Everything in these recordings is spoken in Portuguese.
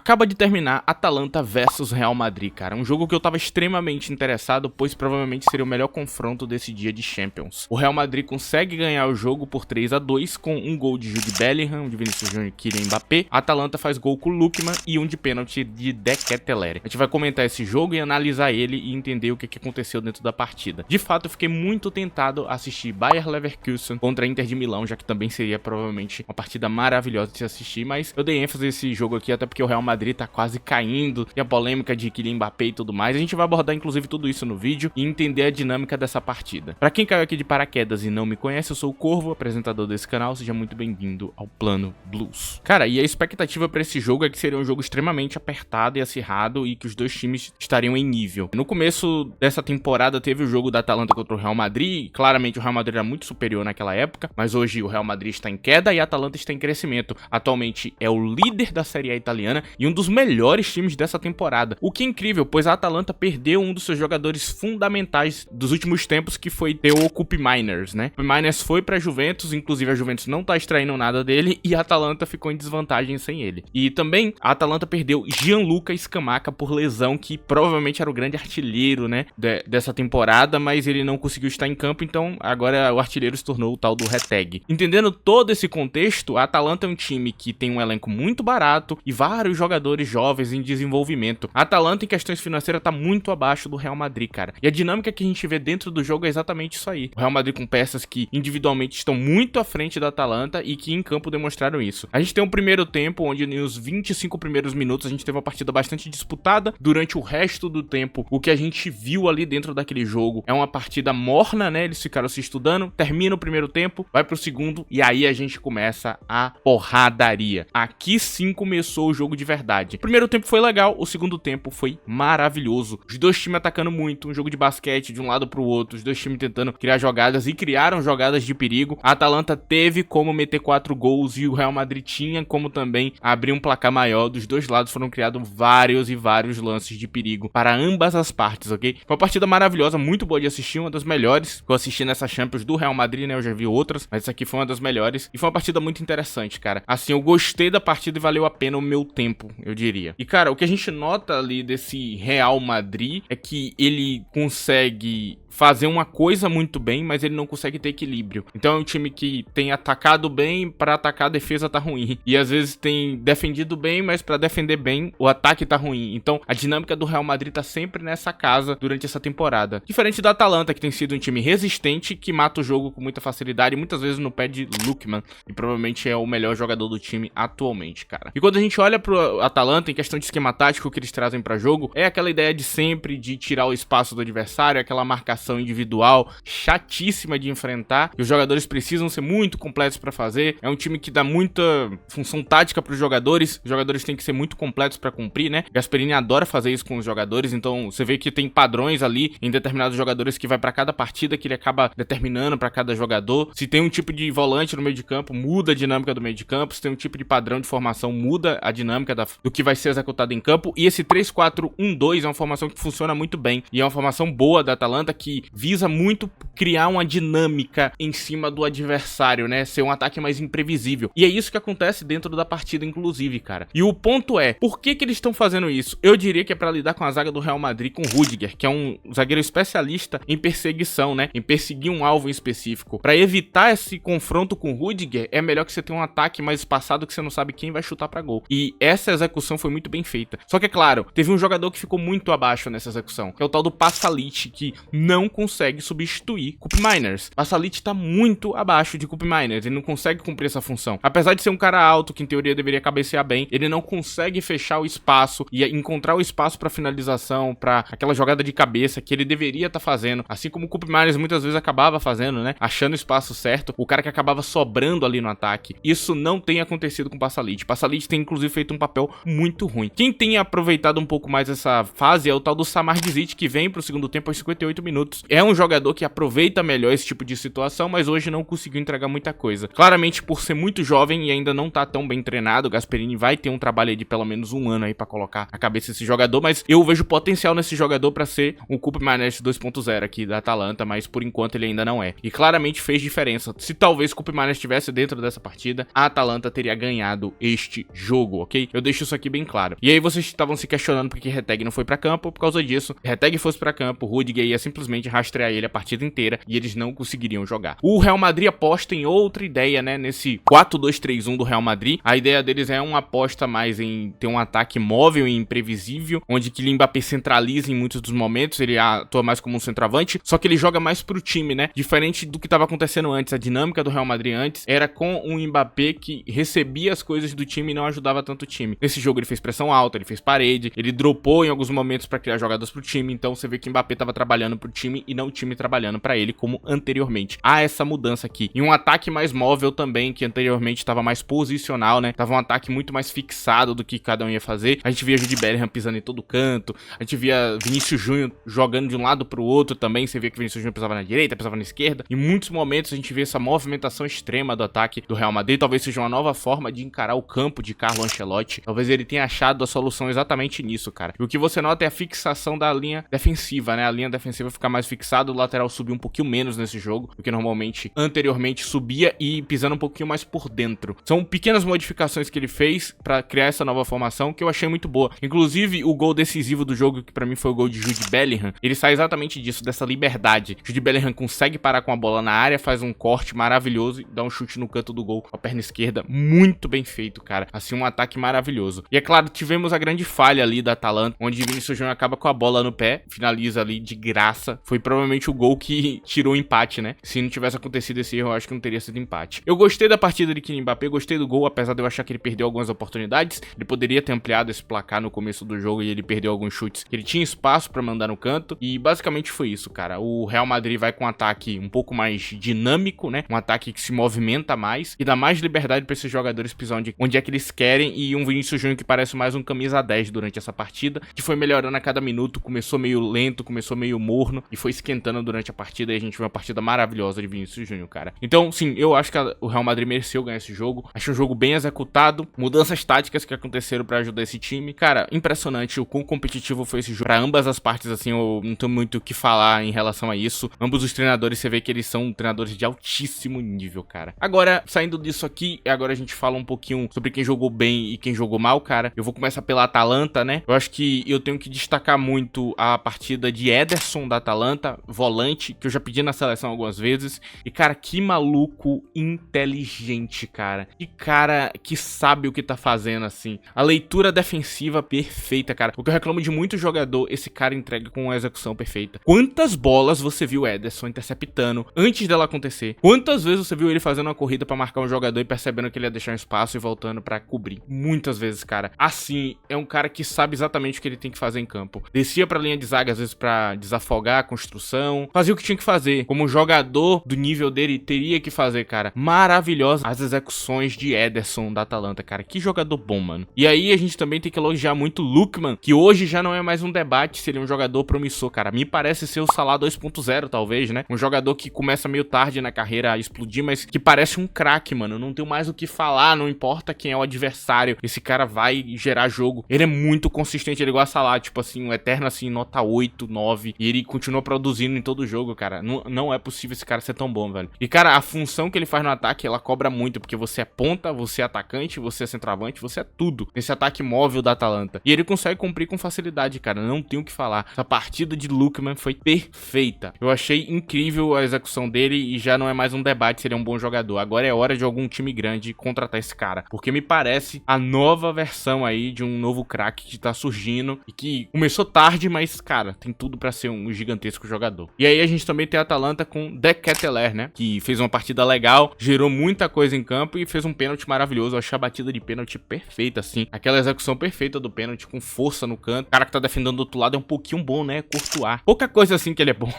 Acaba de terminar Atalanta versus Real Madrid, cara. Um jogo que eu tava extremamente interessado, pois provavelmente seria o melhor confronto desse dia de Champions. O Real Madrid consegue ganhar o jogo por 3-2 com um gol de Jude Bellingham, um de Vinícius Júnior e Kylian Mbappé. A Atalanta faz gol com o Lookman e um de pênalti de De Ketelaere. A gente vai comentar esse jogo e analisar ele e entender o que aconteceu dentro da partida. De fato, eu fiquei muito tentado a assistir Bayer Leverkusen contra Inter de Milão, já que também seria provavelmente uma partida maravilhosa de se assistir, mas eu dei ênfase a esse jogo aqui até porque o Real Madrid tá quase caindo e a polêmica de Kylian Mbappé e tudo mais. A gente vai abordar inclusive tudo isso no vídeo e entender a dinâmica dessa partida. Pra quem caiu aqui de paraquedas e não me conhece, eu sou o Corvo, apresentador desse canal, seja muito bem-vindo ao Plano Blues. Cara, e a expectativa pra esse jogo é que seria um jogo extremamente apertado e acirrado e que os dois times estariam em nível. No começo dessa temporada teve o jogo da Atalanta contra o Real Madrid, e claramente o Real Madrid era muito superior naquela época, mas hoje o Real Madrid está em queda e a Atalanta está em crescimento. Atualmente é o líder da Série A italiana e um dos melhores times dessa temporada. O que é incrível, pois a Atalanta perdeu um dos seus jogadores fundamentais dos últimos tempos, que foi Theo Koopmeiners, né? Koopmeiners foi pra Juventus, inclusive a Juventus não tá extraindo nada dele e a Atalanta ficou em desvantagem sem ele. E também a Atalanta perdeu Gianluca Scamacca por lesão, que provavelmente era o grande artilheiro, né, dessa temporada, mas ele não conseguiu estar em campo, então agora o artilheiro se tornou o tal do Retegui. Entendendo todo esse contexto, a Atalanta é um time que tem um elenco muito barato e vários jogadores jovens em desenvolvimento. A Atalanta em questões financeiras tá muito abaixo do Real Madrid, cara. E a dinâmica que a gente vê dentro do jogo é exatamente isso aí. O Real Madrid com peças que individualmente estão muito à frente da Atalanta e que em campo demonstraram isso. A gente tem um primeiro tempo onde nos 25 primeiros minutos a gente teve uma partida bastante disputada. Durante o resto do tempo, o que a gente viu ali dentro daquele jogo é uma partida morna, né? Eles ficaram se estudando, termina o primeiro tempo, vai pro segundo e aí a gente começa a porradaria. Aqui sim começou o jogo de verdade. O primeiro tempo foi legal, o segundo tempo foi maravilhoso. Os dois times atacando muito, um jogo de basquete de um lado pro outro, os dois times tentando criar jogadas e criaram jogadas de perigo. A Atalanta teve como meter 4 gols e o Real Madrid tinha como também abrir um placar maior. Dos dois lados foram criados vários e vários lances de perigo para ambas as partes, ok? Foi uma partida maravilhosa, muito boa de assistir, uma das melhores que eu assisti nessa Champions do Real Madrid, né? Eu já vi outras, mas essa aqui foi uma das melhores e foi uma partida muito interessante, cara. Assim, eu gostei da partida e valeu a pena o meu tempo, eu diria. E, cara, o que a gente nota ali desse Real Madrid é que ele consegue fazer uma coisa muito bem, mas ele não consegue ter equilíbrio. Então é um time que tem atacado bem, para atacar a defesa tá ruim. E às vezes tem defendido bem, mas para defender bem o ataque tá ruim. Então a dinâmica do Real Madrid tá sempre nessa casa durante essa temporada. Diferente da Atalanta, que tem sido um time resistente, que mata o jogo com muita facilidade, muitas vezes no pé de Lookman, e provavelmente é o melhor jogador do time atualmente, cara. E quando a gente olha pro Atalanta, em questão de esquema tático que eles trazem para jogo, é aquela ideia de sempre de tirar o espaço do adversário, aquela marcação individual chatíssima de enfrentar, que os jogadores precisam ser muito completos para fazer. É um time que dá muita função tática para os jogadores têm que ser muito completos para cumprir, né? Gasperini adora fazer isso com os jogadores, então você vê que tem padrões ali em determinados jogadores que vai para cada partida, que ele acaba determinando para cada jogador. Se tem um tipo de volante no meio de campo, muda a dinâmica do meio de campo. Se tem um tipo de padrão de formação, muda a dinâmica do que vai ser executado em campo. E esse 3-4-1-2 é uma formação que funciona muito bem e é uma formação boa da Atalanta, que visa muito criar uma dinâmica em cima do adversário, né? Ser um ataque mais imprevisível. E é isso que acontece dentro da partida, inclusive, cara. E o ponto é, por que eles estão fazendo isso? Eu diria que é pra lidar com a zaga do Real Madrid com o Rüdiger, que é um zagueiro especialista em perseguição, né? Em perseguir um alvo em específico. Pra evitar esse confronto com o Rüdiger, é melhor que você tenha um ataque mais espaçado que você não sabe quem vai chutar pra gol. E essa execução foi muito bem feita. Só que, é claro, teve um jogador que ficou muito abaixo nessa execução, que é o tal do Pasalic, que não consegue substituir Koopmeiners. Pasalic tá muito abaixo de Koopmeiners, ele não consegue cumprir essa função. Apesar de ser um cara alto, que em teoria deveria cabecear bem, ele não consegue fechar o espaço e encontrar o espaço pra finalização, pra aquela jogada de cabeça que ele deveria estar fazendo, assim como o Koopmeiners muitas vezes acabava fazendo, né? Achando o espaço certo, o cara que acabava sobrando ali no ataque. Isso não tem acontecido com o Pasalic. Pasalic tem inclusive feito um papel muito ruim. Quem tem aproveitado um pouco mais essa fase é o tal do Samardzic, que vem pro segundo tempo aos 58 minutos. É um jogador que aproveita melhor esse tipo de situação, mas hoje não conseguiu entregar muita coisa. Claramente, por ser muito jovem e ainda não tá tão bem treinado, o Gasperini vai ter um trabalho aí de pelo menos um ano aí pra colocar a cabeça desse jogador, mas eu vejo potencial nesse jogador pra ser um Koopmeiners 2.0 aqui da Atalanta, mas por enquanto ele ainda não é. E claramente fez diferença. Se talvez o Koopmeiners estivesse dentro dessa partida, a Atalanta teria ganhado este jogo, ok? Eu deixo isso aqui bem claro. E aí vocês estavam se questionando por que Reteg não foi pra campo. Por causa disso, Reteg fosse pra campo, o Rudiger ia simplesmente rastrear ele a partida inteira e eles não conseguiriam jogar. O Real Madrid aposta em outra ideia, né, nesse 4-2-3-1 do Real Madrid. A ideia deles é uma aposta mais em ter um ataque móvel e imprevisível, onde Kylian Mbappé centraliza em muitos dos momentos, ele atua mais como um centroavante, só que ele joga mais pro time, né, diferente do que estava acontecendo antes. A dinâmica do Real Madrid antes era com um Mbappé que recebia as coisas do time e não ajudava tanto o time. Nesse jogo ele fez pressão alta, ele fez parede, ele dropou em alguns momentos para criar jogadas pro time, então você vê que o Mbappé tava trabalhando pro time e não o time trabalhando para ele como anteriormente. Há essa mudança aqui. E um ataque mais móvel também, que anteriormente estava mais posicional, né? Tava um ataque muito mais fixado do que cada um ia fazer. A gente via Jude Bellingham pisando em todo canto, a gente via Vinícius Júnior jogando de um lado pro outro também, você via que Vinícius Júnior pisava na direita, pisava na esquerda. Em muitos momentos a gente vê essa movimentação extrema do ataque do Real Madrid. Talvez seja uma nova forma de encarar o campo de Carlo Ancelotti. Talvez ele tenha achado a solução exatamente nisso, cara. E o que você nota é a fixação da linha defensiva, né? A linha defensiva fica mais fixada, o lateral subir um pouquinho menos nesse jogo, porque normalmente, anteriormente, subia e pisando um pouquinho mais por dentro. São pequenas modificações que ele fez pra criar essa nova formação que eu achei muito boa. Inclusive, o gol decisivo do jogo, que pra mim foi o gol de Jude Bellingham, ele sai exatamente disso, dessa liberdade. Jude Bellingham consegue parar com a bola na área, faz um corte maravilhoso e dá um chute no canto do gol com a perna esquerda, muito bem feito, cara. Assim, um ataque maravilhoso. E é claro, tivemos a grande falha ali da Atalanta, onde Vinícius Júnior acaba com a bola no pé, finaliza ali de graça. Foi provavelmente o gol que tirou o empate, né? Se não tivesse acontecido esse erro, eu acho que não teria sido empate. Eu gostei da partida de Kylian Mbappé, gostei do gol, apesar de eu achar que ele perdeu algumas oportunidades. Ele poderia ter ampliado esse placar no começo do jogo e ele perdeu alguns chutes que ele tinha espaço pra mandar no canto. E basicamente foi isso, cara. O Real Madrid vai com um ataque um pouco mais dinâmico, né? Um ataque que se movimenta mais e dá mais liberdade pra esses jogadores pisar onde é que eles querem. E um Vinícius Júnior que parece mais um camisa 10 durante essa partida, que foi melhorando a cada minuto. Começou meio lento, começou meio morno e foi esquentando durante a partida. E a gente viu uma partida maravilhosa de Vinícius Júnior, cara. Então, sim, eu acho que o Real Madrid mereceu ganhar esse jogo. Achei um jogo bem executado, mudanças táticas que aconteceram pra ajudar esse time. Cara, impressionante o quão competitivo foi esse jogo. Pra ambas as partes, assim, eu não tenho muito o que falar em relação a isso. Ambos os treinadores, você vê que eles são treinadores de altíssimo nível, cara. Agora, saindo disso aqui, agora a gente fala um pouquinho sobre quem jogou bem e quem jogou mal, cara. Eu vou começar pela Atalanta, né? Eu acho que eu tenho que destacar muito a partida de Ederson da Atalanta, volante, que eu já pedi na seleção algumas vezes. E, cara, que maluco inteligente, cara. Que cara que sabe o que tá fazendo, assim. A leitura defensiva perfeita, cara. O que eu reclamo de muito jogador, esse cara entrega com uma execução perfeita. Quantas bolas você viu o Ederson interceptando antes dela acontecer? Quantas vezes você viu ele fazendo uma corrida pra marcar um jogador e percebendo que ele ia deixar um espaço e voltando pra cobrir? Muitas vezes, cara. Assim, é um cara que sabe exatamente o que ele tem que fazer em campo. Descia pra linha de zaga, às vezes, pra desafogar a construção. Fazia o que tinha que fazer. Como jogador do nível dele, teria que fazer, cara. Maravilhosa as execuções de Ederson da Atalanta, cara. Que jogador bom, mano. E aí, a gente também tem que elogiar muito o Lookman, que hoje já não é mais um debate se ele é um jogador promissor, cara. Me parece ser o Salah 2.0, talvez, né? Um jogador que começa meio tarde na carreira a explodir, mas que parece um craque, mano. Não tenho mais o que falar, não importa quem é o adversário. Esse cara vai gerar jogo. Ele é muito consistente, ele igual a Salah, tipo assim, um eterno, assim, nota 8, 9. E ele continua produzindo em todo jogo, cara. Não é possível esse cara ser tão bom, velho. E, cara, a função que ele faz no ataque, ela cobra muito, porque você é ponta, você é atacante, você é centroavante, você é tudo nesse ataque móvel da Atalanta. E ele consegue cumprir com facilidade, cara. Não tenho o que falar. Essa partida de Lookman foi perfeita. Eu achei incrível a execução dele e já não é mais um debate se ele é um bom jogador. Agora é hora de algum time grande contratar esse cara, porque me parece a nova versão aí de um novo craque que tá surgindo e que começou tarde, mas, cara, tem tudo pra ser um gigantesco jogador. E aí a gente também tem a Atalanta com De Ketelaere, né, que fez uma partida legal, gerou muita coisa em campo e fez um pênalti maravilhoso. Eu achei a batida de pênalti perfeita, assim, aquela execução perfeita do pênalti com força no canto. O cara que tá defendendo do outro lado é um pouquinho bom, né, Courtois. Pouca coisa assim que ele é bom.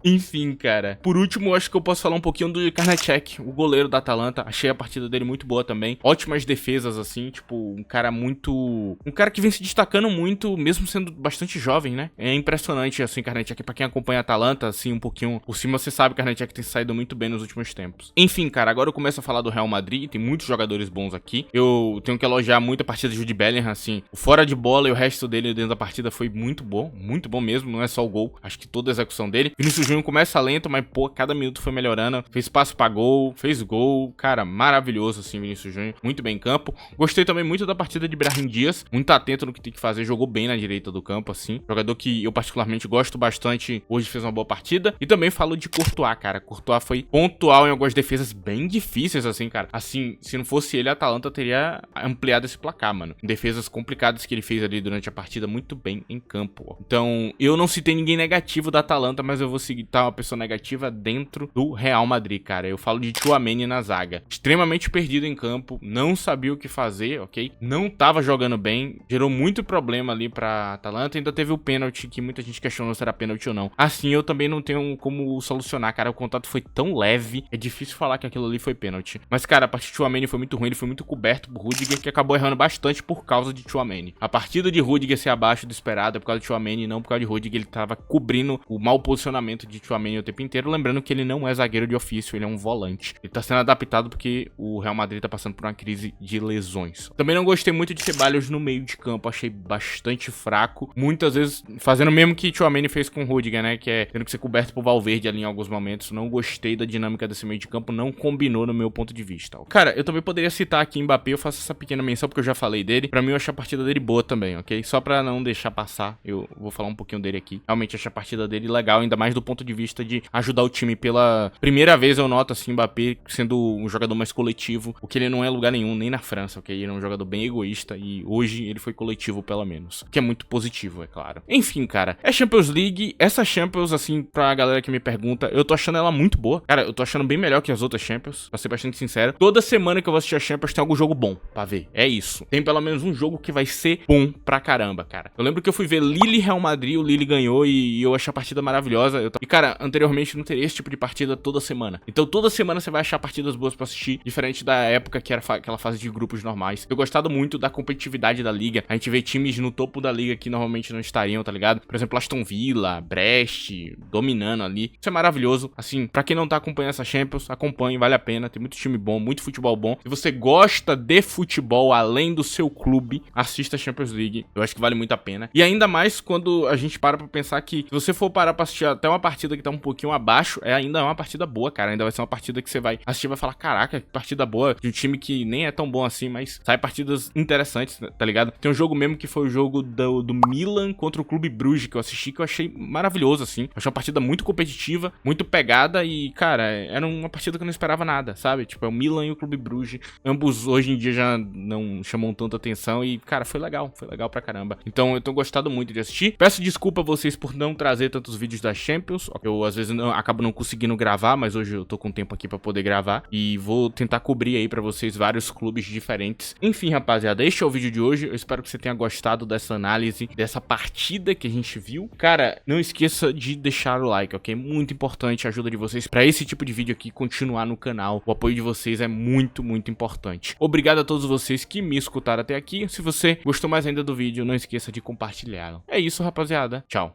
Enfim, cara. Por último, acho que eu posso falar um pouquinho do Karnacek, o goleiro da Atalanta. Achei a partida dele muito boa também. Ótimas defesas, assim, tipo, um cara que vem se destacando muito, mesmo sendo bastante jovem, né? É impressionante, assim, Karnacek. Pra quem acompanha a Atalanta, assim, um pouquinho por cima, você sabe que o Karnacek tem saído muito bem nos últimos tempos. Enfim, cara, agora eu começo a falar do Real Madrid. Tem muitos jogadores bons aqui. Eu tenho que elogiar muito a partida de Jude Bellingham, assim. O fora de bola e o resto dele dentro da partida foi muito bom mesmo. Não é só o gol, acho que toda a execução dele. Vinícius Júnior começa lento, mas, pô, cada minuto foi melhorando. Fez passo pra gol, fez gol. Cara, maravilhoso, assim, Vinícius Júnior. Muito bem em campo. Gostei também muito da partida de Brahim Dias, muito atento no que tem que fazer, jogou bem na direita do campo, assim. Jogador que eu particularmente gosto bastante, hoje fez uma boa partida. E também falo de Courtois, cara. Courtois foi pontual em algumas defesas bem difíceis, assim, cara. Assim, se não fosse ele, a Atalanta teria ampliado esse placar, mano. Defesas complicadas que ele fez ali durante a partida, muito bem em campo, ó. Então, eu não citei ninguém negativo da Atalanta, mas eu vou citar uma pessoa negativa dentro do Real Madrid, cara. Eu falo de Tchouaméni na zaga. Extremamente perdido em campo, não sabia o que fazer, ok? Não tava jogando bem, gerou muito problema ali pra Atalanta. Ainda teve o pênalti, que muita gente questionou se era pênalti ou não. Assim, eu também não tenho como solucionar, cara. O contato foi tão leve, é difícil falar que aquilo ali foi pênalti. Mas, cara, a partida de Tchouaméni foi muito ruim, ele foi muito coberto por Rudiger, que acabou errando bastante por causa de Tchouaméni. A partida de Rudiger ser abaixo do esperado é por causa de Tchouaméni, não por causa de Rudiger. Ele tava cobrindo o mau posicionamento de Tchouaméni o tempo inteiro. Lembrando que ele não é zagueiro de ofício, ele é um volante. Ele tá sendo adaptado porque o Real Madrid tá passando por uma crise de lesões. Também não gostei muito de Ceballos no meio de campo, achei bastante fraco. Muitas vezes fazendo o mesmo que Tchouaméni fez com o Rudiger, né? Que é tendo que ser coberto por Valverde ali em alguns momentos. Não gostei da dinâmica desse meio de campo, não combinou no meu ponto de vista. Cara, eu também poderia citar aqui Mbappé, eu faço essa pequena menção porque eu já falei dele. Pra mim, eu achei a partida dele boa também, ok? Só pra não deixar passar, eu vou falar um pouquinho dele aqui. Realmente achei a partida dele legal, ainda mais do ponto de vista de ajudar o time. Pela primeira vez eu noto, assim, Mbappé sendo um jogador mais coletivo, o que ele não é lugar nenhum, nem na França, ok? Ele é um jogador bem egoísta e hoje ele foi coletivo, pelo menos. O que é muito positivo, é claro. Enfim, cara, é Champions League. Essa Champions, assim, pra galera que me pergunta, eu tô achando ela muito boa. Cara, eu tô achando bem melhor que as outras Champions, pra ser bastante sincero. Toda semana que eu vou assistir a Champions tem algum jogo bom pra ver. É isso. Tem pelo menos um jogo que vai ser bom pra caramba, cara. Eu lembro que eu fui ver Lille e Real Madrid, o Lille ganhou e eu achei a partida maravilhosa. E, cara, anteriormente não teria esse tipo de partida toda semana. Então toda semana você vai achar partidas boas pra assistir, diferente da época que era aquela fase de grupos normais. Eu gostado muito da competitividade da liga. A gente vê times no topo da liga que normalmente não estariam, tá ligado? Por exemplo, Aston Villa, Brest, dominando ali. Isso é maravilhoso. Assim, pra quem não tá acompanhando essa Champions, acompanhe, vale a pena. Tem muito time bom, muito futebol bom. Se você gosta de futebol além do seu clube, assista a Champions League. Eu acho que vale muito a pena. E ainda mais quando a gente para pra pensar que se você for parar pra assistir até uma partida que tá um pouquinho abaixo, ainda é uma partida boa, cara. Ainda vai ser uma partida que você vai assistir e vai falar, caraca, que partida boa de um time que nem é tão bom assim, mas sai partidas interessantes, tá ligado? Tem um jogo mesmo que foi o jogo do Milan contra o Clube Bruges que eu assisti, que eu achei maravilhoso, assim. Achei uma partida muito competitiva, muito pegada e, cara, era uma partida que eu não esperava nada, sabe? Tipo, é o Milan e o Clube Bruges. Ambos hoje em dia já não chamam tanta atenção e, cara, foi legal pra caramba. Então eu tô gostado muito de assistir. Peço desculpa a vocês por não trazer tantos vídeos da Champions. Eu, às vezes, acabo não conseguindo gravar, mas hoje eu tô com tempo aqui pra poder gravar e vou tentar cobrir aí pra vocês vários clubes diferentes. Enfim, rapaziada, este é o vídeo de hoje. Eu espero que você tenha gostado dessa análise, dessa partida que a gente viu. Cara, não esqueça de deixar o like, ok? Muito importante a ajuda de vocês pra esse tipo de vídeo aqui continuar no canal. O apoio de vocês é muito, muito importante. Obrigado a todos vocês que me escutaram até aqui. Se você gostou mais ainda do vídeo, não esqueça de compartilhar. É isso, rapaziada. Tchau.